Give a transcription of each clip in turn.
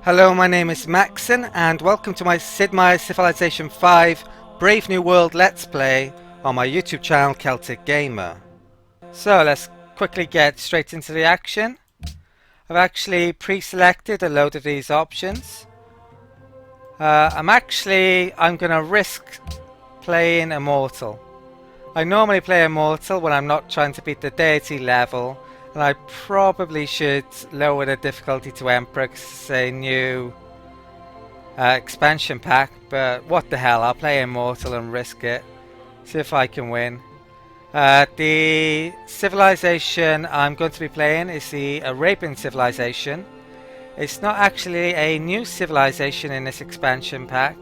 Hello, my name is Macsen, and welcome to my Sid Meier's Civilization 5 Brave New World Let's Play on my YouTube channel Celtic Gamer. So let's quickly get straight into the action. I've actually pre-selected a load of these options. I'm going to risk playing Immortal. I normally play Immortal when I'm not trying to beat the deity level, and I probably should lower the difficulty to Emperor because it's a new expansion pack, but what the hell, I'll play Immortal and risk it. See if I can win. The civilization I'm going to be playing is the Arabian civilization. It's not actually a new civilization in this expansion pack,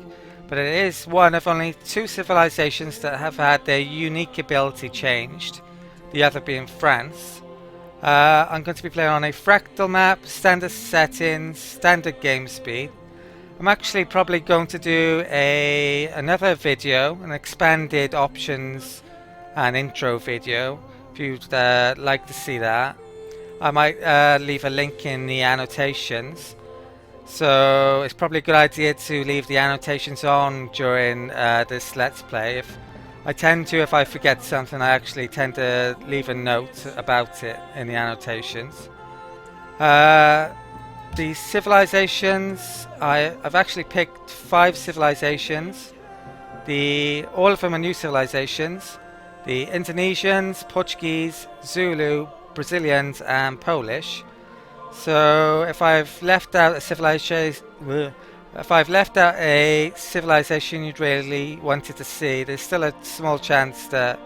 but it is one of only two civilizations that have had their unique ability changed, the other being France. I'm going to be playing on a Fractal map, standard settings, standard game speed. I'm actually probably going to do another video, an expanded options and intro video, if you'd like to see that. I might leave a link in the annotations. So it's probably a good idea to leave the annotations on during this Let's Play. If I forget something, I actually tend to leave a note about it in the annotations. The civilizations, I've actually picked 5 civilizations. All of them are new civilizations. The Indonesians, Portuguese, Zulu, Brazilians and Polish. So if I've left out a civilization you'd really wanted to see, there's still a small chance that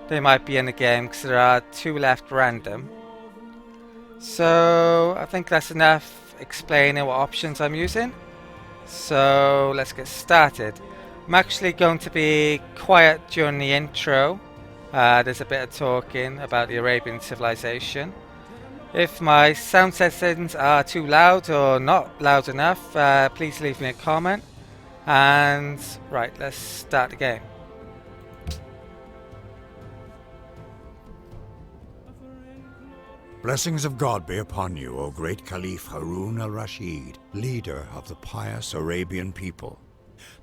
they might be in the game because there are 2 left random. So I think that's enough explaining what options I'm using. So let's get started. I'm actually going to be quiet during the intro. There's a bit of talking about the Arabian civilization. If my sound settings are too loud or not loud enough, please leave me a comment. And right, let's start the game. Blessings of God be upon you, O great Caliph Harun al-Rashid, leader of the pious Arabian people.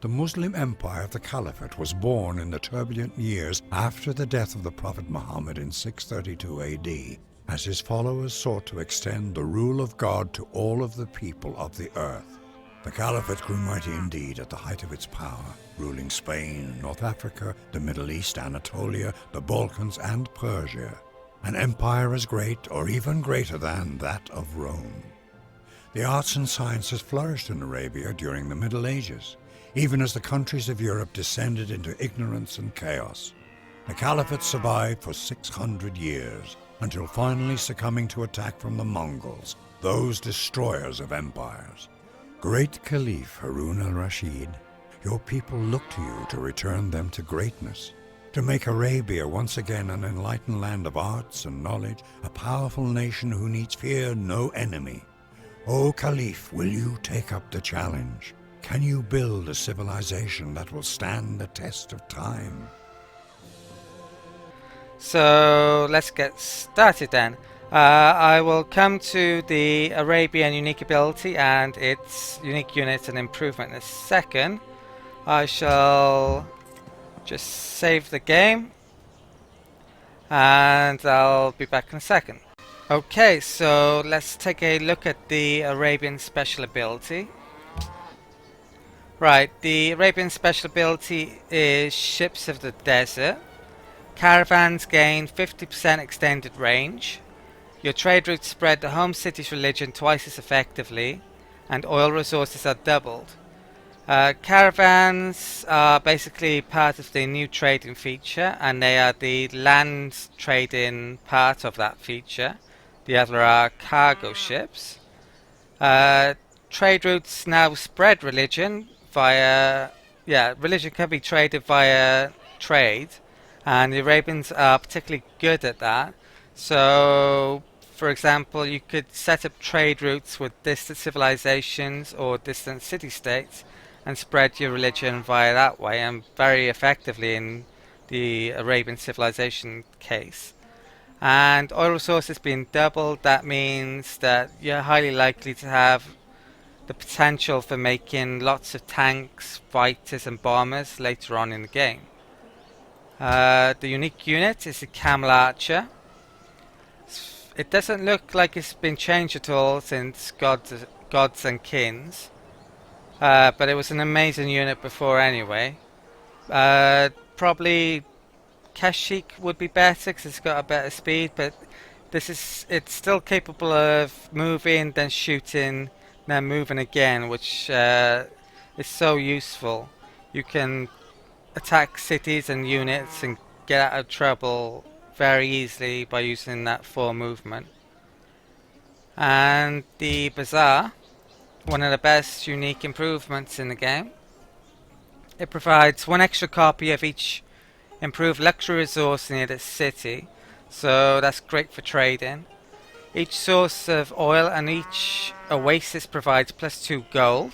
The Muslim empire of the Caliphate was born in the turbulent years after the death of the Prophet Muhammad in 632 AD. As his followers sought to extend the rule of God to all of the people of the earth. The Caliphate grew mighty indeed at the height of its power, ruling Spain, North Africa, the Middle East, Anatolia, the Balkans, and Persia, an empire as great or even greater than that of Rome. The arts and sciences flourished in Arabia during the Middle Ages, even as the countries of Europe descended into ignorance and chaos. The Caliphate survived for 600 years, until finally succumbing to attack from the Mongols, those destroyers of empires. Great Caliph Harun al-Rashid, your people look to you to return them to greatness, to make Arabia once again an enlightened land of arts and knowledge, a powerful nation who needs fear no enemy. O Caliph, will you take up the challenge? Can you build a civilization that will stand the test of time? So let's get started then. I will come to the Arabian unique ability and its unique units and improvement in a second. I shall just save the game and I'll be back in a second. Okay, so let's take a look at the Arabian special ability. Right, the Arabian special ability is Ships of the Desert. Caravans gain 50% extended range. Your trade routes spread the home city's religion twice as effectively, and oil resources are doubled. Caravans are basically part of the new trading feature, and they are the land trading part of that feature. The other are cargo ships. Trade routes now spread religion via... religion can be traded via trade. And the Arabians are particularly good at that. So, for example, you could set up trade routes with distant civilizations or distant city-states and spread your religion via that way, and very effectively in the Arabian civilization case. And oil resources being doubled, that means that you're highly likely to have the potential for making lots of tanks, fighters and bombers later on in the game. The unique unit is the Camel Archer. It doesn't look like it's been changed at all since Gods and Kings, but it was an amazing unit before anyway. Probably Kashyyyk would be better because it's got a better speed, but it's still capable of moving, then shooting, then moving again, which is so useful. You can attack cities and units and get out of trouble very easily by using that 4 movement. And the bazaar, one of the best unique improvements in the game. It provides 1 extra copy of each improved luxury resource near the city, so that's great for trading. Each source of oil and each oasis provides +2 gold.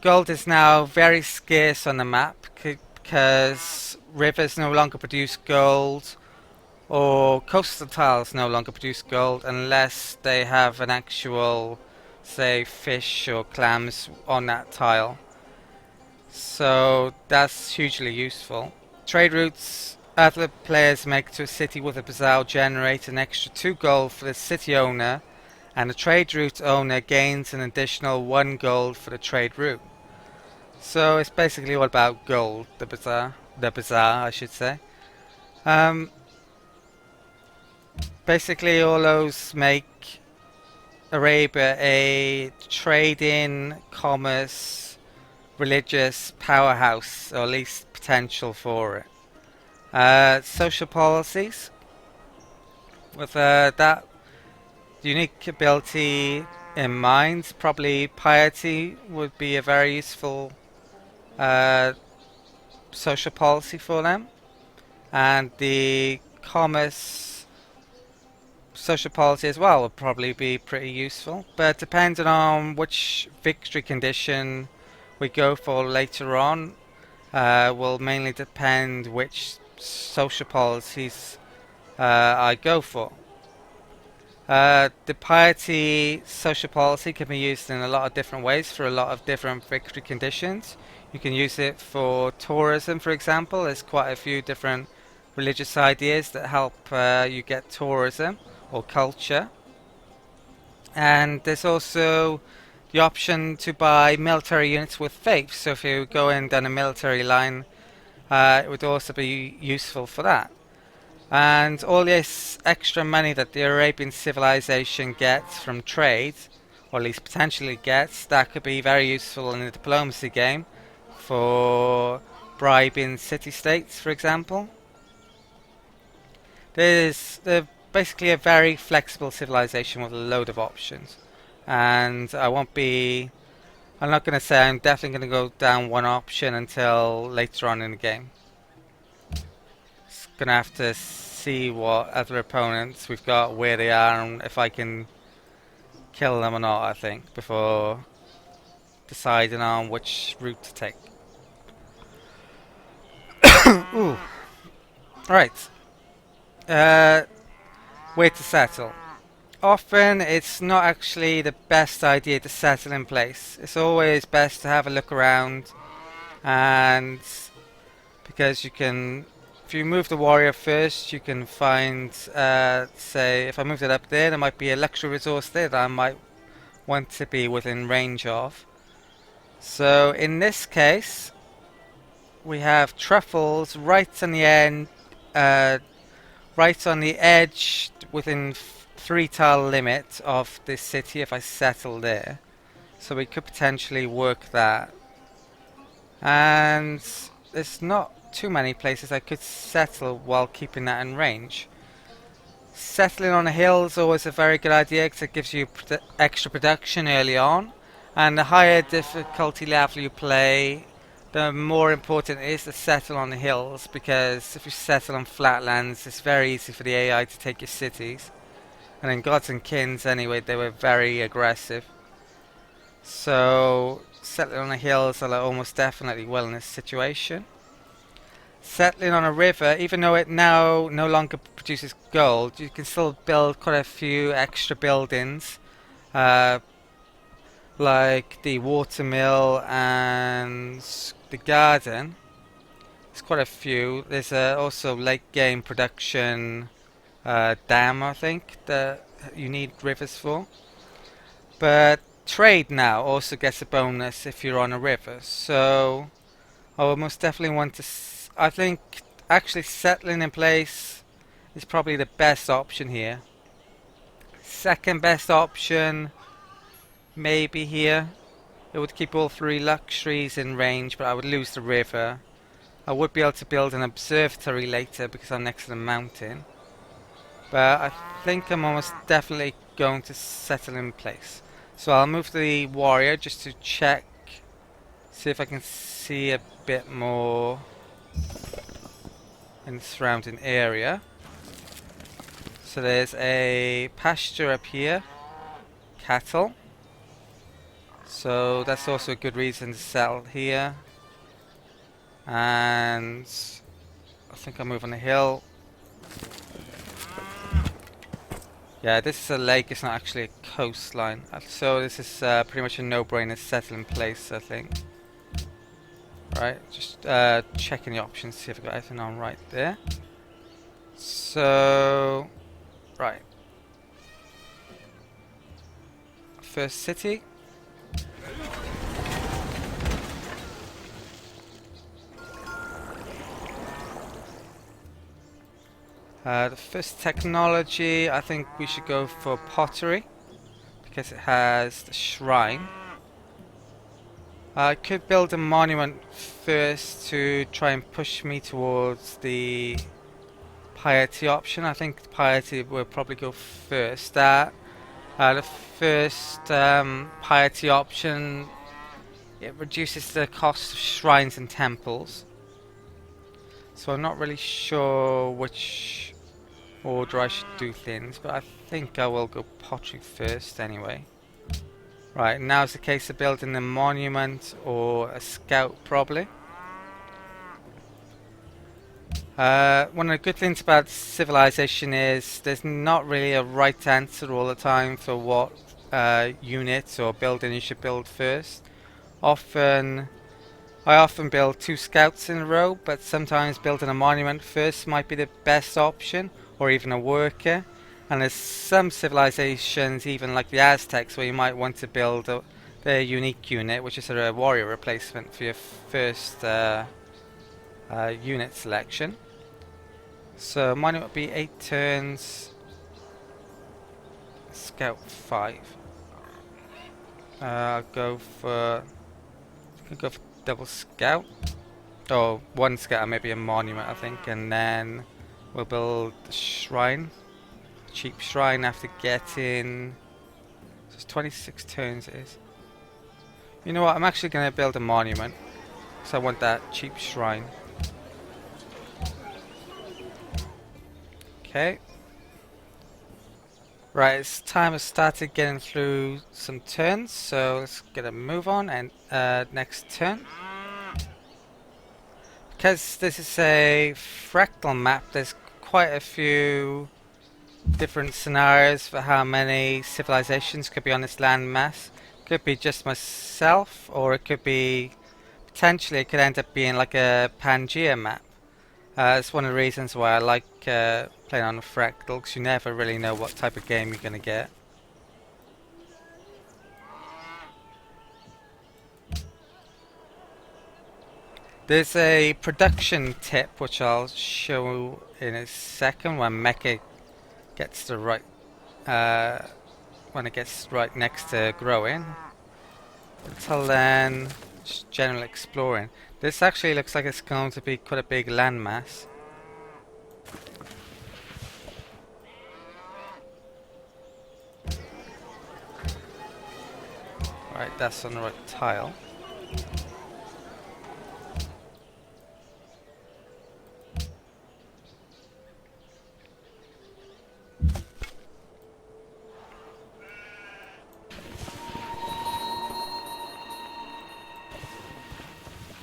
Gold is now very scarce on the map because rivers no longer produce gold, or coastal tiles no longer produce gold unless they have an actual, say, fish or clams on that tile. So that's hugely useful. Trade routes other players make to a city with a bazaar generate an extra 2 gold for the city owner, and the trade route owner gains an additional 1 gold for the trade route. So it's basically all about gold, the bazaar I should say. Basically all those make Arabia a trading, commerce, religious powerhouse, or at least potential for it. Social policies. With that unique ability in mind, probably piety would be a very useful social policy for them. And the commerce social policy as well would probably be pretty useful. But depending on which victory condition we go for later on, will mainly depend which social policies I go for. The piety social policy can be used in a lot of different ways for a lot of different victory conditions. You can use it for tourism, for example. There's quite a few different religious ideas that help you get tourism or culture. And there's also the option to buy military units with faith. So if you go in down a military line, it would also be useful for that. And all this extra money that the Arabian civilization gets from trade, or at least potentially gets, that could be very useful in the diplomacy game for bribing city-states, for example. They're basically a very flexible civilization with a load of options. And I'm not going to say I'm definitely going to go down one option until later on in the game. Just going to have to see what other opponents we've got, where they are, and if I can kill them or not, I think, before deciding on which route to take. Ooh. Right. Where to settle. Often it's not actually the best idea to settle in place. It's always best to have a look around, and because you can, if you move the warrior first, you can find, say, if I moved it up there might be a luxury resource there that I might want to be within range of. So in this case, we have truffles right on the end, right on the edge within 3 tile limit of this city if I settle there. So we could potentially work that. And there's not too many places I could settle while keeping that in range. Settling on a hill is always a very good idea because it gives you extra production early on. And the higher difficulty level you play, the more important it is to settle on the hills, because if you settle on flatlands, it's very easy for the AI to take your cities. And in Gods and Kings anyway, they were very aggressive. So settling on the hills I almost definitely will in this situation. Settling on a river, even though it now no longer produces gold, you can still build quite a few extra buildings. like the watermill and the garden. There's quite a few. There's also late game production dam, I think, that you need rivers for. But trade now also gets a bonus if you're on a river. So I will most definitely want to. I think actually settling in place is probably the best option here. Second best option, maybe here. It would keep all three luxuries in range, but I would lose the river. I would be able to build an observatory later because I'm next to the mountain. But I think I'm almost definitely going to settle in place. So I'll move the warrior just to check, see if I can see a bit more in the surrounding area. So there's a pasture up here, cattle. So that's also a good reason to settle here. And I think I'll move on the hill. Yeah, this is a lake, it's not actually a coastline. So this is pretty much a no-brainer settle in place, I think. Right, just checking the options, see if I've got everything on right there. So, right. First city. The first technology, I think we should go for pottery because it has the shrine. I could build a monument first to try and push me towards the piety option. I think piety will probably go first. The first piety option, it reduces the cost of shrines and temples. So I'm not really sure which order I should do things, but I think I will go pottery first anyway. Right, now's the case of building a monument or a scout probably. One of the good things about civilization is there's not really a right answer all the time for what units or building you should build first. I often build 2 scouts in a row, but sometimes building a monument first might be the best option, or even a worker. And there's some civilizations, even like the Aztecs, where you might want to build their unique unit, which is a warrior replacement for your first unit selection. So mine would be 8 turns, scout 5. I'll go for double scout. Or 1 scout, maybe a monument, I think, and then we'll build the shrine. Cheap shrine after getting. So it's 26 turns it is. You know what? I'm actually going to build a monument. So I want that cheap shrine. Okay. Right, it's time to start getting through some turns. So let's get a move on and next turn. Because this is a fractal map, there's quite a few different scenarios for how many civilizations could be on this landmass. Could be just myself, or it could be potentially it could end up being like a Pangea map. It's one of the reasons why I like playing on a Fractal, because you never really know what type of game you're going to get. There's a production tip which I'll show in a second when Mecha gets the right when it gets right next to growing. Until then, just general exploring. This actually looks like it's going to be quite a big landmass. Right, that's on the right tile.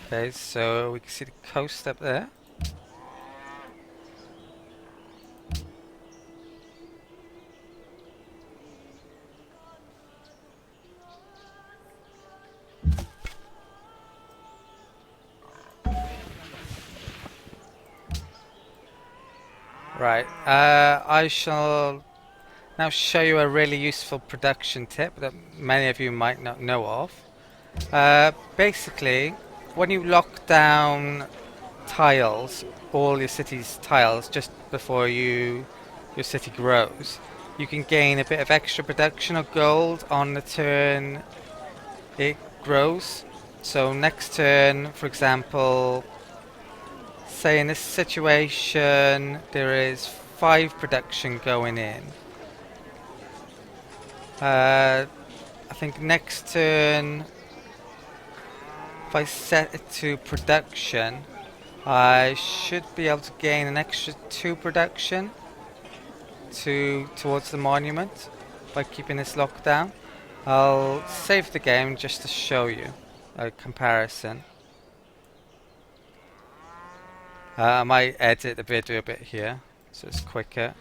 Okay, so we can see the coast up there. Right, I shall now show you a really useful production tip that many of you might not know of. Basically, when you lock down tiles, all your city's tiles, just before your city grows, you can gain a bit of extra production of gold on the turn it grows. So next turn, for example, say in this situation there is 5 production going in. I think next turn, if I set it to production, I should be able to gain an extra 2 production towards the monument by keeping this locked down. I'll save the game just to show you a comparison. I might edit the video a bit here so it's quicker.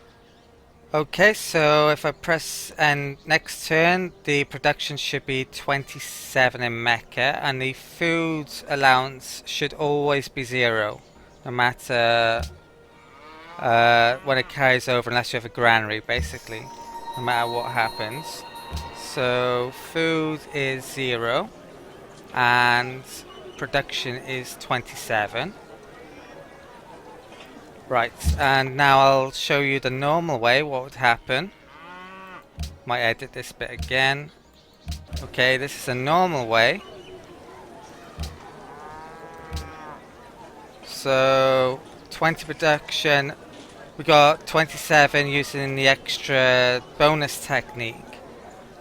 Okay, so if I press end next turn, the production should be 27 in Mecca, and the food allowance should always be 0, no matter when it carries over, unless you have a granary, basically, no matter what happens. So food is 0, and production is 27. Right, and now I'll show you the normal way, what would happen. Might edit this bit again. Okay, this is a normal way. So 20 production, we got 27 using the extra bonus technique.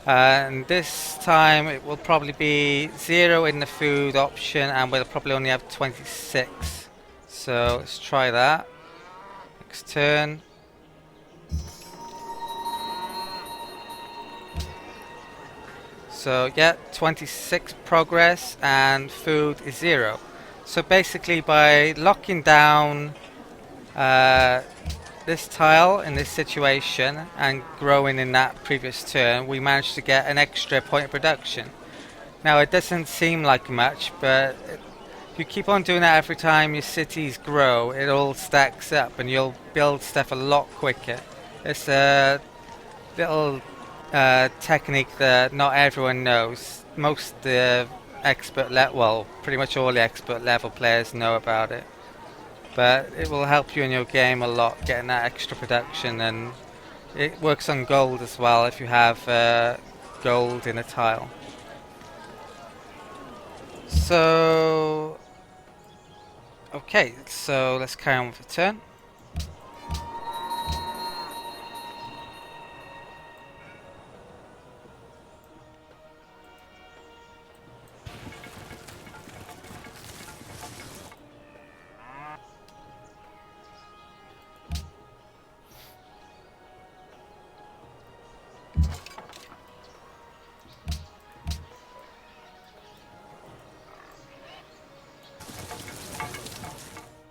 And this time it will probably be 0 in the food option, and we'll probably only have 26. So let's try that. Next turn. So yeah, 26 progress and food is 0. So basically by locking down this tile in this situation and growing in that previous turn, we managed to get an extra point of production. Now it doesn't seem like much, but if you keep on doing that every time your cities grow, it all stacks up and you'll build stuff a lot quicker. It's a little technique that not everyone knows. Most well, pretty much all the expert level players know about it. But it will help you in your game a lot, getting that extra production, and it works on gold as well if you have gold in a tile. So okay, so let's carry on with the turn.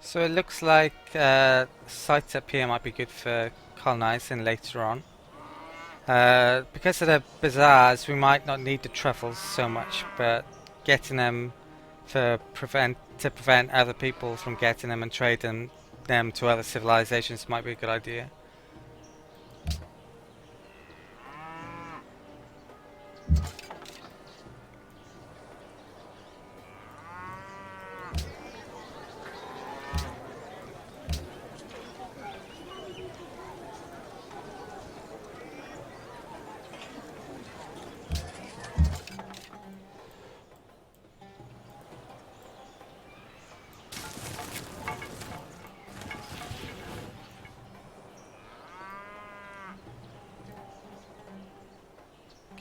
So it looks like sites up here might be good for colonizing later on. Because of the bazaars, we might not need the truffles so much, but getting them to prevent other people from getting them and trading them to other civilizations might be a good idea.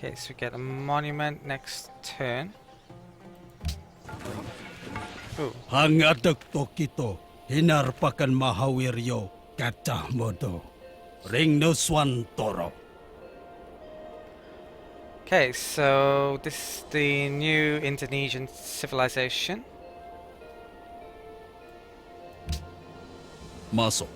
Okay, so we get a monument next turn. Ooh. Hangadak tokito, hinarpakan mahawiryo, kacah modo. Ring no swan toro. Okay, so this is the new Indonesian civilization. Masuk.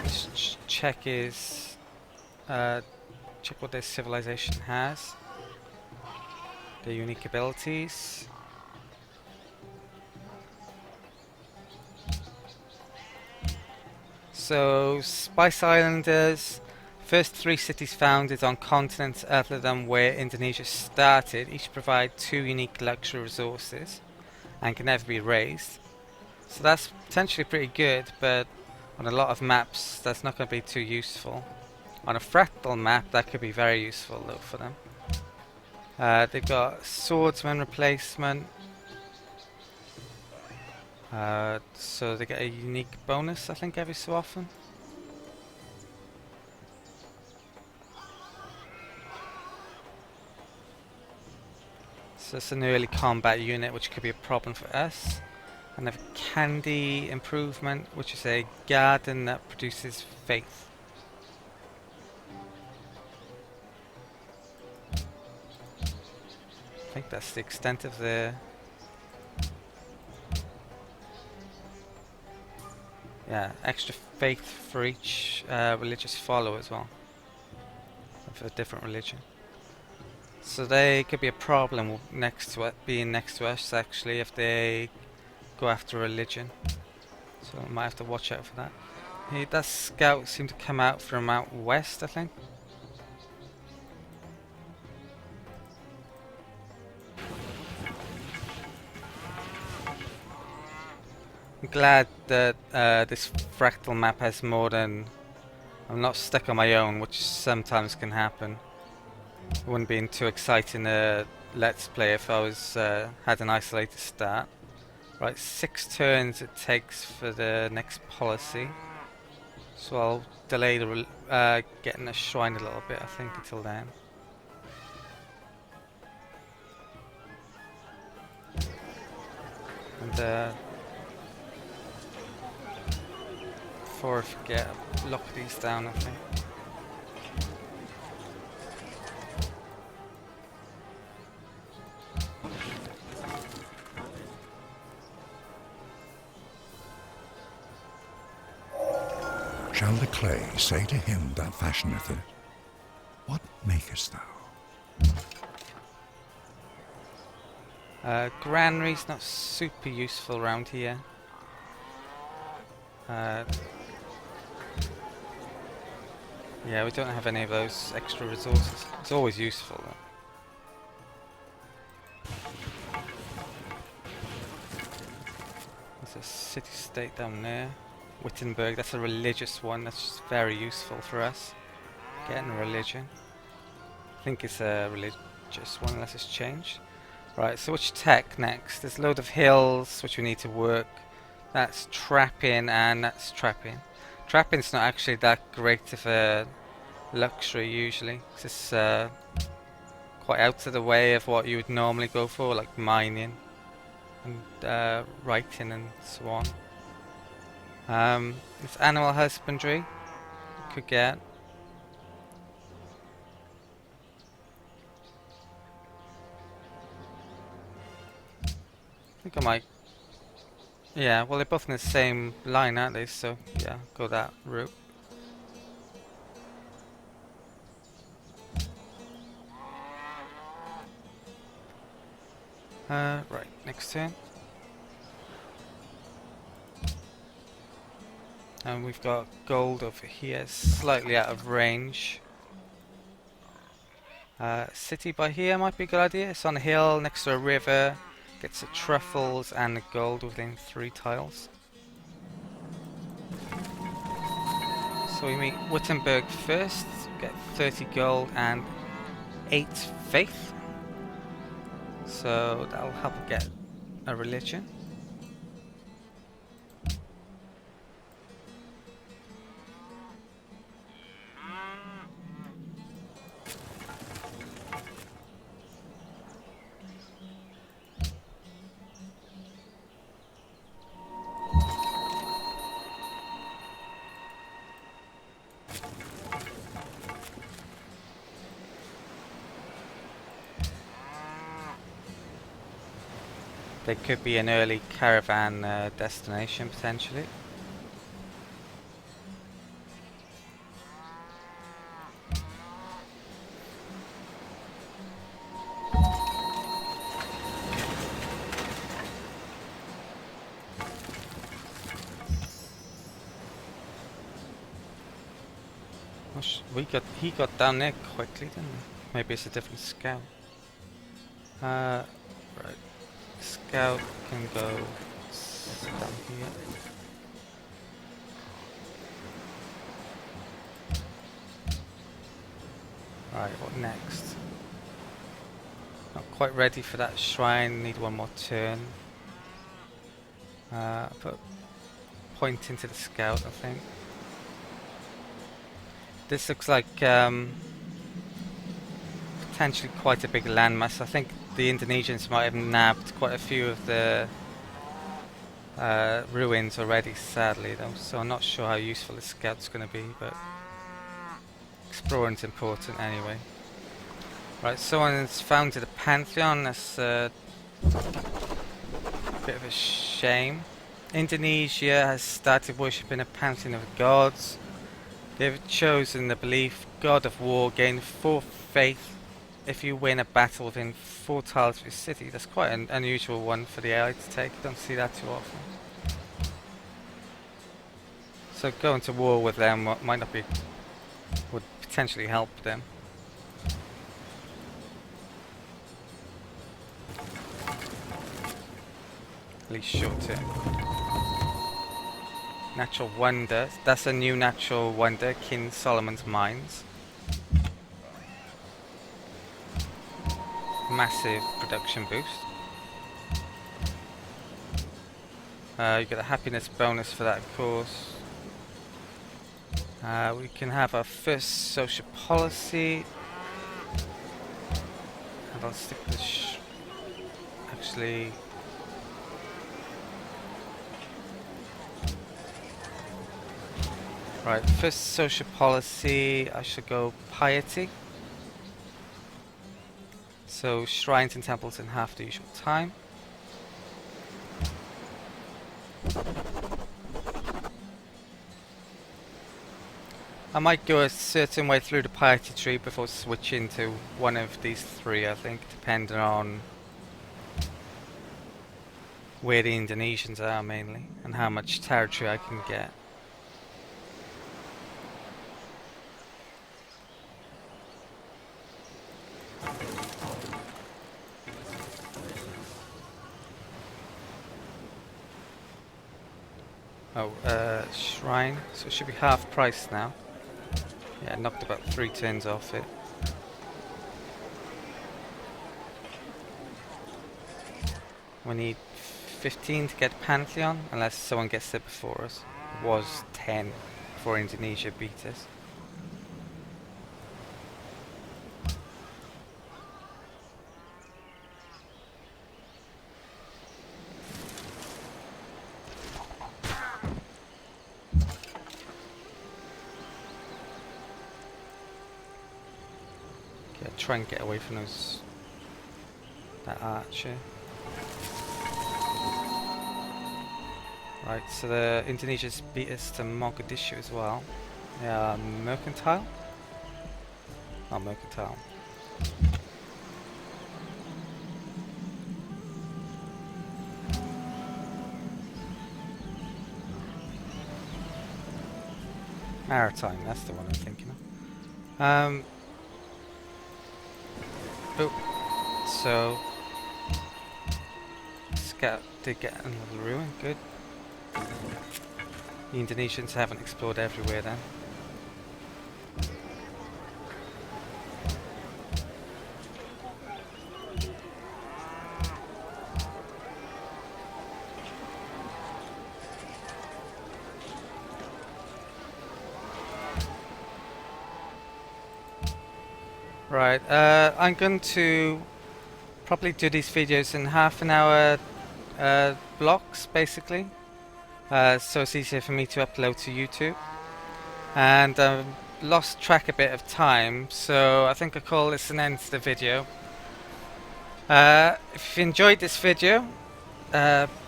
This check is check what their civilization has. Their unique abilities. So, Spice Islanders, first 3 cities founded on continents other than where Indonesia started, each provide 2 unique luxury resources and can never be raised. So that's potentially pretty good, but on a lot of maps that's not going to be too useful. On a Fractal map that could be very useful though for them. They've got swordsman replacement. So they get a unique bonus, I think, every so often. So it's an early combat unit, which could be a problem for us. And they have candy improvement, which is a garden that produces faith. I think that's the extent of the... Yeah, extra faith for each religious follower as well, of a different religion. So they could be a problem next to it, being next to us actually, if they go after religion. So I might have to watch out for that. That scout seemed to come out from out west, I think. I'm glad that this Fractal map has more than... I'm not stuck on my own, which sometimes can happen. It wouldn't be too exciting a let's play if I was had an isolated start. Right, 6 turns it takes for the next policy. So I'll delay the getting a shrine a little bit, I think, until then. And before I forget, lock these down, I think. Shall the clay say to him that fashioneth it, what makest thou? Granary's not super useful around here. Yeah, we don't have any of those extra resources. It's always useful though. There's a city-state down there. Wittenberg, that's a religious one. That's just very useful for us. Getting a religion. I think it's a religious one unless it's changed. Right, so which tech next? There's a load of hills which we need to work. That's trapping and that's trapping. Trapping's not actually that great of a luxury usually. It's quite out of the way of what you would normally go for, like mining and writing and so on. It's animal husbandry. Could get. I think I might. Yeah, well, they're both in the same line, aren't they? So, yeah, go that route. Right, next turn. And we've got gold over here, slightly out of range. City by here might be a good idea. It's on a hill next to a river. Gets the truffles and the gold within 3 tiles. So we meet Wittenberg first. Get 30 gold and 8 faith. So that'll help get a religion. They could be an early caravan destination potentially. He got down there quickly, didn't he? Maybe it's a different scout. Right. Scout can go down here. Right, what next? Not quite ready for that shrine, need one more turn. Put point into the scout, I think. This looks like potentially quite a big landmass. I think the Indonesians might have nabbed quite a few of the ruins already, sadly though, so I'm not sure how useful the scout's going to be, but exploring's important anyway. Right, someone's founded a pantheon. That's a bit of a shame. Indonesia has started worshipping a pantheon of gods. They've chosen the belief god of war gain 4 faith if you win a battle within 4 tiles of your city. That's quite an unusual one for the AI to take. Don't see that too often. So going to war with them might not be, would potentially help them. At least short term. Natural wonder. That's a new natural wonder. King Solomon's Mines. Massive production boost. You get a happiness bonus for that, of course. We can have our first social policy. And I'll stick this. Actually. Right, first social policy, I should go piety. So shrines and temples in half the usual time. I might go a certain way through the piety tree before switching to one of these 3, I think, depending on where the Indonesians are mainly, and how much territory I can get. Oh, shrine, so it should be half price now. Yeah, I knocked about 3 turns off it. We need 15 to get Pantheon, unless someone gets it before us. It was 10 before Indonesia beat us. Try and get away from that archer. Right, so the Indonesians beat us to Mogadishu as well. Yeah, mercantile? Not mercantile. Maritime, that's the one I'm thinking of. So Scout did get another ruin, good. The Indonesians haven't explored everywhere then. Right, I'm going to probably do these videos in half an hour blocks, basically. So it's easier for me to upload to YouTube. And I've lost track a bit of time, so I think I'll call this an end to the video. If you enjoyed this video,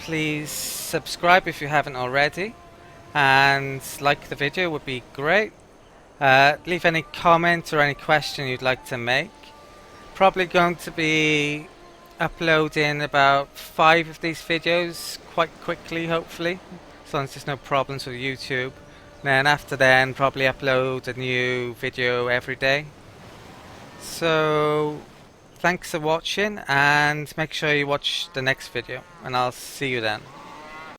please subscribe if you haven't already. And like the video would be great. Leave any comment or any question you'd like to make. Probably going to be uploading about 5 of these videos quite quickly, hopefully, as long as there's no problems with YouTube. Then after then, probably upload a new video every day. So, thanks for watching, and make sure you watch the next video, and I'll see you then.